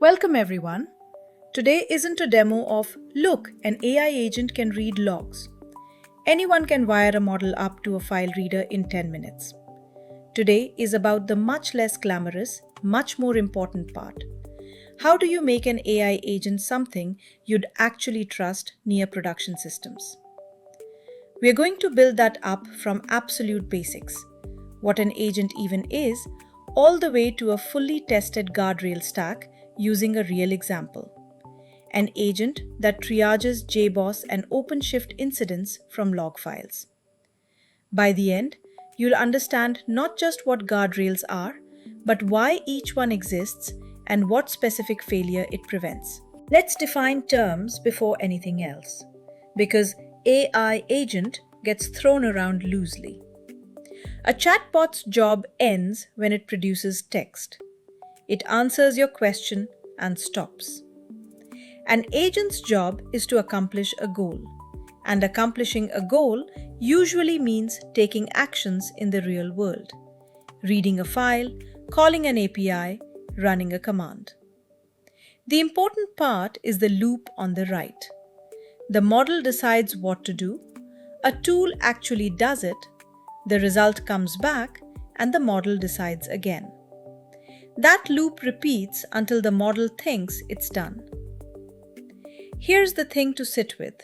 Welcome everyone. Today isn't a demo of, look, an AI agent can read logs. Anyone can wire a model up to a file reader in 10 minutes. Today is about the much less glamorous, much more important part. How do you make an AI agent something you'd actually trust near production systems? We're going to build that up from absolute basics, what an agent even is, all the way to a fully tested guardrail stack using a real example. An agent that triages JBoss and OpenShift incidents from log files. By the end, you'll understand not just what guardrails are, but why each one exists and what specific failure it prevents. Let's define terms before anything else, because AI agent gets thrown around loosely. A chatbot's job ends when it produces text. It answers your question and stops. An agent's job is to accomplish a goal, and accomplishing a goal usually means taking actions in the real world, reading a file, calling an API, running a command. The important part is the loop on the right. The model decides what to do, a tool actually does it, the result comes back, and the model decides again. That loop repeats until the model thinks it's done. Here's the thing to sit with.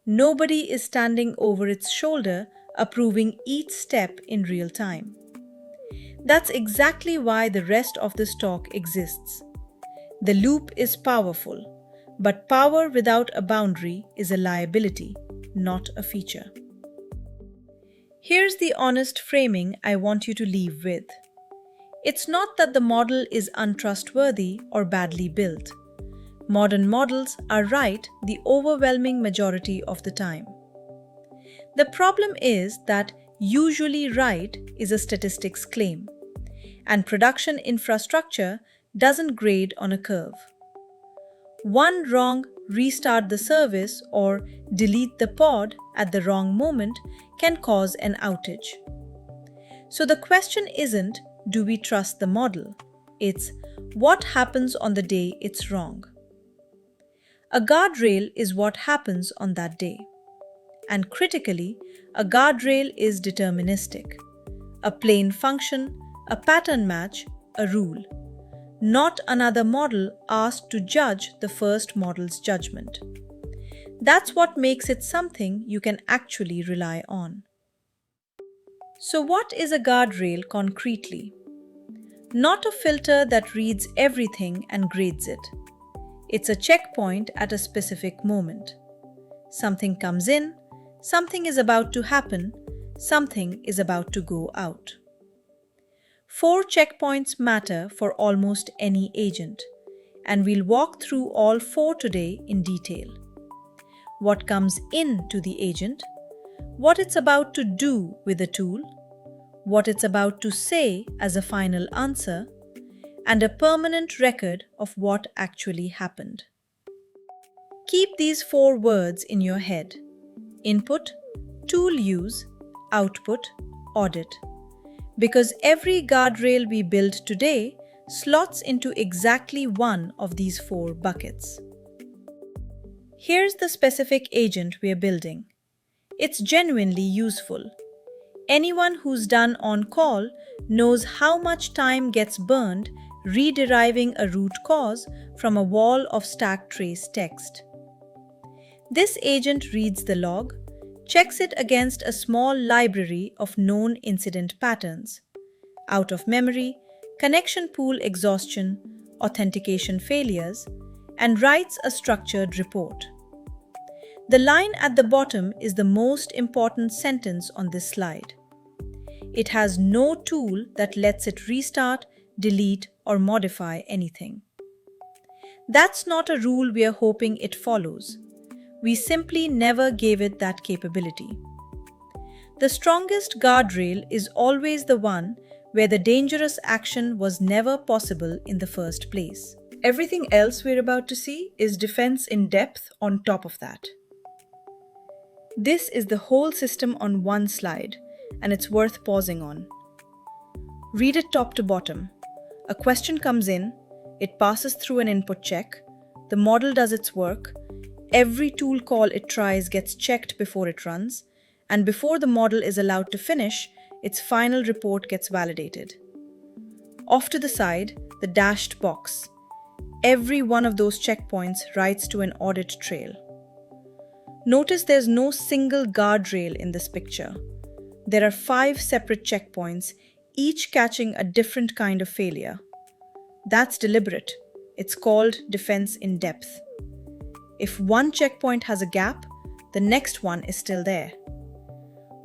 Nobody is standing over its shoulder approving each step in real time. That's exactly why the rest of this talk exists. The loop is powerful, but power without a boundary is a liability, not a feature. Here's the honest framing I want you to leave with. It's not that the model is untrustworthy or badly built. Modern models are right the overwhelming majority of the time. The problem is that usually right is a statistics claim, and production infrastructure doesn't grade on a curve. One wrong restart the service or delete the pod at the wrong moment can cause an outage. So the question isn't, do we trust the model? It's, what happens on the day it's wrong? A guardrail is what happens on that day. And critically, a guardrail is deterministic. A plain function, a pattern match, a rule. Not another model asked to judge the first model's judgment. That's what makes it something you can actually rely on. So what is a guardrail concretely? Not a filter that reads everything and grades it. It's a checkpoint at a specific moment. Something comes in, something is about to happen, something is about to go out. 4 checkpoints matter for almost any agent, and we'll walk through all 4 today in detail. What comes into the agent, what it's about to do with the tool, what it's about to say as a final answer, and a permanent record of what actually happened. Keep these 4 words in your head: input, tool use, output, audit. Because every guardrail we build today slots into exactly one of these 4 buckets. Here's the specific agent we're building. It's genuinely useful. Anyone who's done on-call knows how much time gets burned rederiving a root cause from a wall of Stackk trace text. This agent reads the log, checks it against a small library of known incident patterns, out of memory, connection pool exhaustion, authentication failures, and writes a structured report. The line at the bottom is the most important sentence on this slide. It has no tool that lets it restart, delete, or modify anything. That's not a rule we are hoping it follows. We simply never gave it that capability. The strongest guardrail is always the one where the dangerous action was never possible in the first place. Everything else we're about to see is defense in depth on top of that. This is the whole system on one slide, and it's worth pausing on. Read it top to bottom. A question comes in, It passes through an input check, the model does its work, every tool call it tries gets checked before it runs, and before the model is allowed to finish, its final report gets validated. Off to the side, the dashed box. Every one of those checkpoints writes to an audit trail. Notice there's no single guardrail in this picture. There are 5 separate checkpoints, each catching a different kind of failure. That's deliberate. It's called defense in depth. If one checkpoint has a gap, the next one is still there.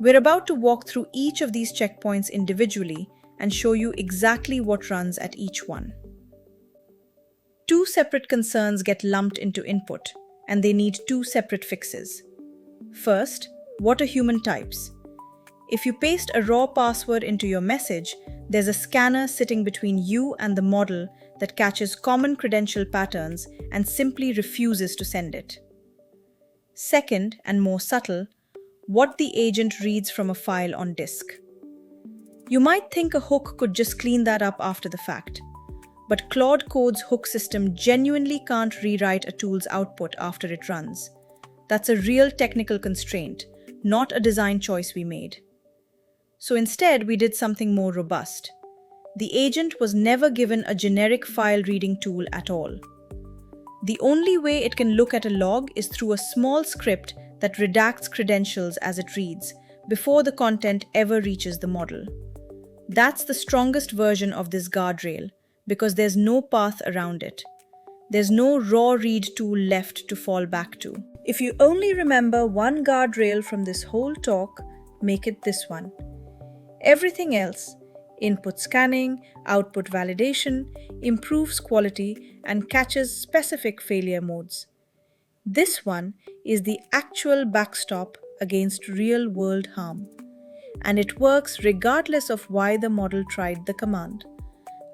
We're about to walk through each of these checkpoints individually and show you exactly what runs at each one. 2 separate concerns get lumped into input, and they need 2 separate fixes. First, what are human types? If you paste a raw password into your message, there's a scanner sitting between you and the model that catches common credential patterns and simply refuses to send it. Second, and more subtle, what the agent reads from a file on disk. You might think a hook could just clean that up after the fact, but Claude Code's hook system genuinely can't rewrite a tool's output after it runs. That's a real technical constraint, not a design choice we made. So instead, we did something more robust. The agent was never given a generic file reading tool at all. The only way it can look at a log is through a small script that redacts credentials as it reads, before the content ever reaches the model. That's the strongest version of this guardrail, because there's no path around it. There's no raw read tool left to fall back to. If you only remember one guardrail from this whole talk, make it this one. Everything else, input scanning, output validation, improves quality and catches specific failure modes. This one is the actual backstop against real-world harm. And it works regardless of why the model tried the command.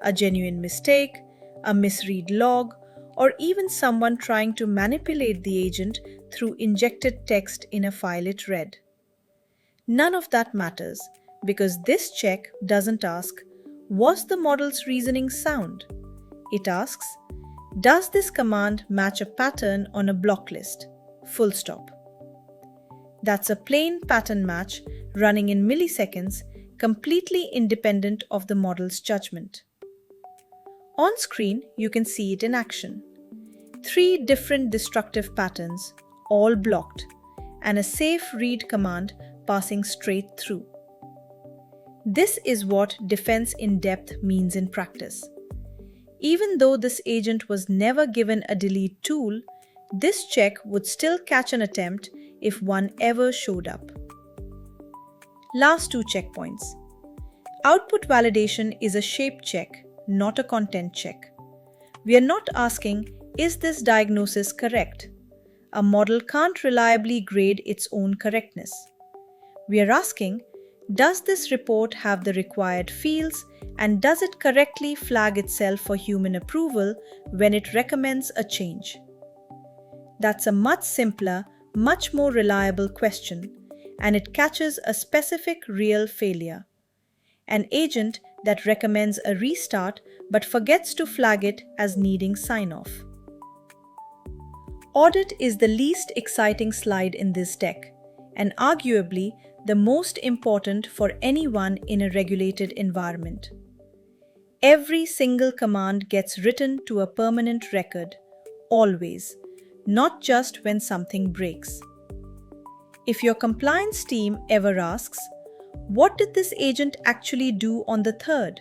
A genuine mistake, a misread log, or even someone trying to manipulate the agent through injected text in a file it read. None of that matters, because this check doesn't ask, was the model's reasoning sound? It asks, does this command match a pattern on a block list? Full stop. That's a plain pattern match running in milliseconds, completely independent of the model's judgment. On screen, you can see it in action. 3 different destructive patterns, all blocked, and a safe read command passing straight through. This is what defense in depth means in practice. Even though this agent was never given a delete tool, this check would still catch an attempt if one ever showed up. Last 2 checkpoints. Output validation is a shape check, not a content check. We are not asking, is this diagnosis correct? A model can't reliably grade its own correctness. We are asking, does this report have the required fields and does it correctly flag itself for human approval when it recommends a change? That's a much simpler, much more reliable question, and it catches a specific real failure. An agent that recommends a restart but forgets to flag it as needing sign-off. Audit is the least exciting slide in this deck, and arguably the most important for anyone in a regulated environment. Every single command gets written to a permanent record, always, not just when something breaks. If your compliance team ever asks, what did this agent actually do on the 3rd?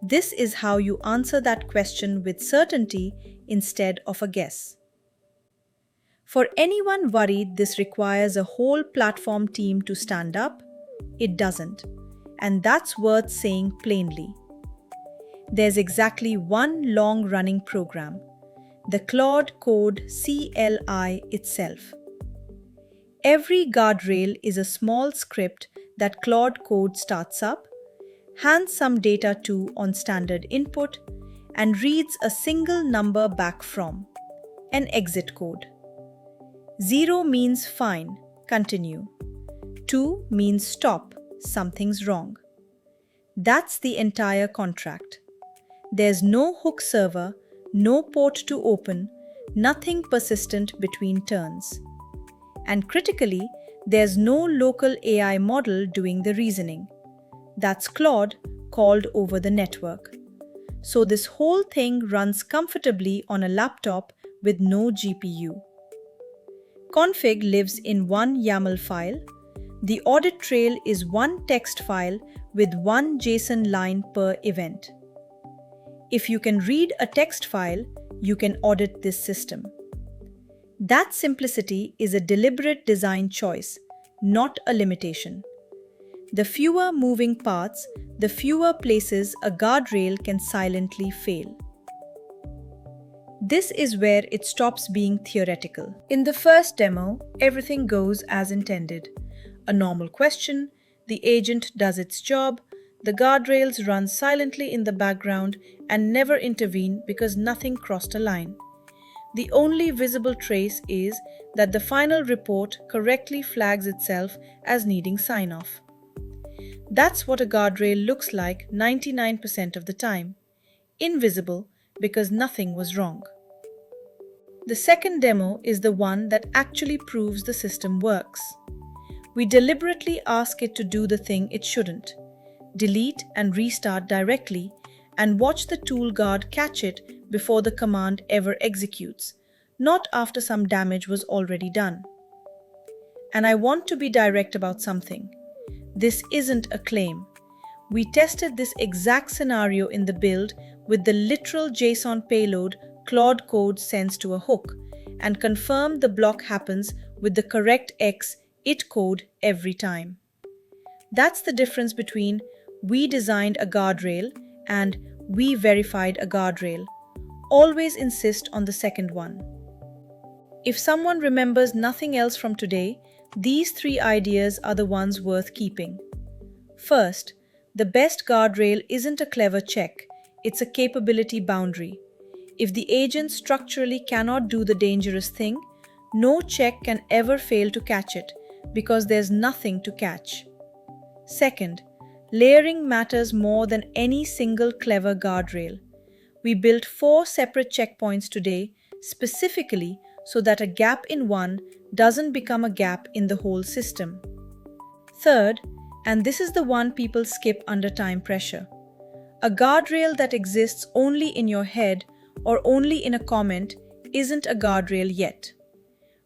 This is how you answer that question with certainty instead of a guess. For anyone worried this requires a whole platform team to stand up, it doesn't, and that's worth saying plainly. There's exactly one long-running program, the Claude Code CLI itself. Every guardrail is a small script that Claude Code starts up, hands some data to on standard input, and reads a single number back from, an exit code. 0 means fine, continue. 2 means stop, something's wrong. That's the entire contract. There's no hook server, no port to open, nothing persistent between turns. And critically, there's no local AI model doing the reasoning. That's Claude called over the network. So this whole thing runs comfortably on a laptop with no GPU. Config lives in one YAML file. The audit trail is one text file with one JSON line per event. If you can read a text file, you can audit this system. That simplicity is a deliberate design choice, not a limitation. The fewer moving parts, the fewer places a guardrail can silently fail. This is where it stops being theoretical. In the first demo, everything goes as intended. A normal question, the agent does its job, the guardrails run silently in the background and never intervene because nothing crossed a line. The only visible trace is that the final report correctly flags itself as needing sign-off. That's what a guardrail looks like 99% of the time. Invisible because nothing was wrong. The second demo is the one that actually proves the system works. We deliberately ask it to do the thing it shouldn't. Delete and restart directly and watch the tool guard catch it before the command ever executes, not after some damage was already done. And I want to be direct about something. This isn't a claim. We tested this exact scenario in the build with the literal JSON payload Claude code sends to a hook and confirmed the block happens with the correct it code every time. That's the difference between we designed a guardrail and we verified a guardrail. Always insist on the second one. If someone remembers nothing else from today, these three ideas are the ones worth keeping. First, the best guardrail isn't a clever check, it's a capability boundary. If the agent structurally cannot do the dangerous thing, no check can ever fail to catch it because there's nothing to catch. Second, layering matters more than any single clever guardrail. We built 4 separate checkpoints today specifically so that a gap in one doesn't become a gap in the whole system. Third, and this is the one people skip under time pressure, a guardrail that exists only in your head or only in a comment isn't a guardrail yet.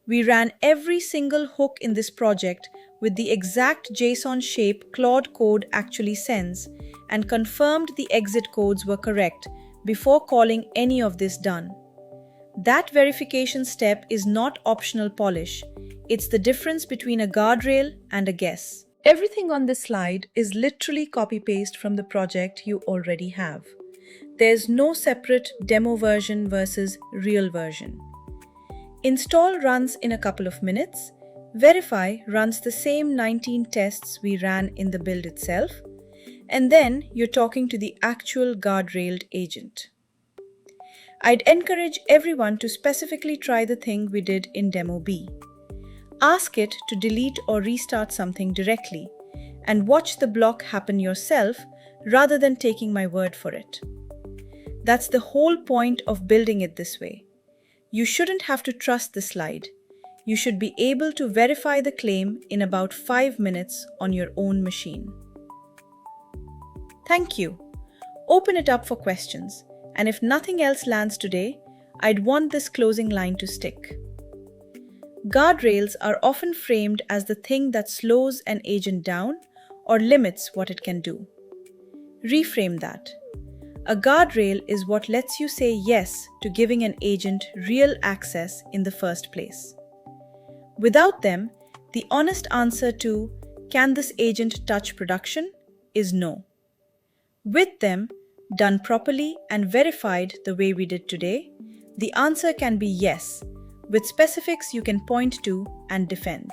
We ran every single hook in this project with the exact JSON shape Claude code actually sends and confirmed the exit codes were correct before calling any of this done. That verification step is not optional polish. It's the difference between a guardrail and a guess. Everything on this slide is literally copy-paste from the project you already have. There's no separate demo version versus real version. Install runs in a couple of minutes. Verify runs the same 19 tests we ran in the build itself. And then you're talking to the actual guardrailed agent. I'd encourage everyone to specifically try the thing we did in Demo B. Ask it to delete or restart something directly and watch the block happen yourself rather than taking my word for it. That's the whole point of building it this way. You shouldn't have to trust the slide. You should be able to verify the claim in about 5 minutes on your own machine. Thank you. Open it up for questions. And if nothing else lands today, I'd want this closing line to stick. Guardrails are often framed as the thing that slows an agent down or limits what it can do. Reframe that. A guardrail is what lets you say yes to giving an agent real access in the first place. Without them, the honest answer to, can this agent touch production, is no. With them, done properly and verified the way we did today, the answer can be yes, with specifics you can point to and defend.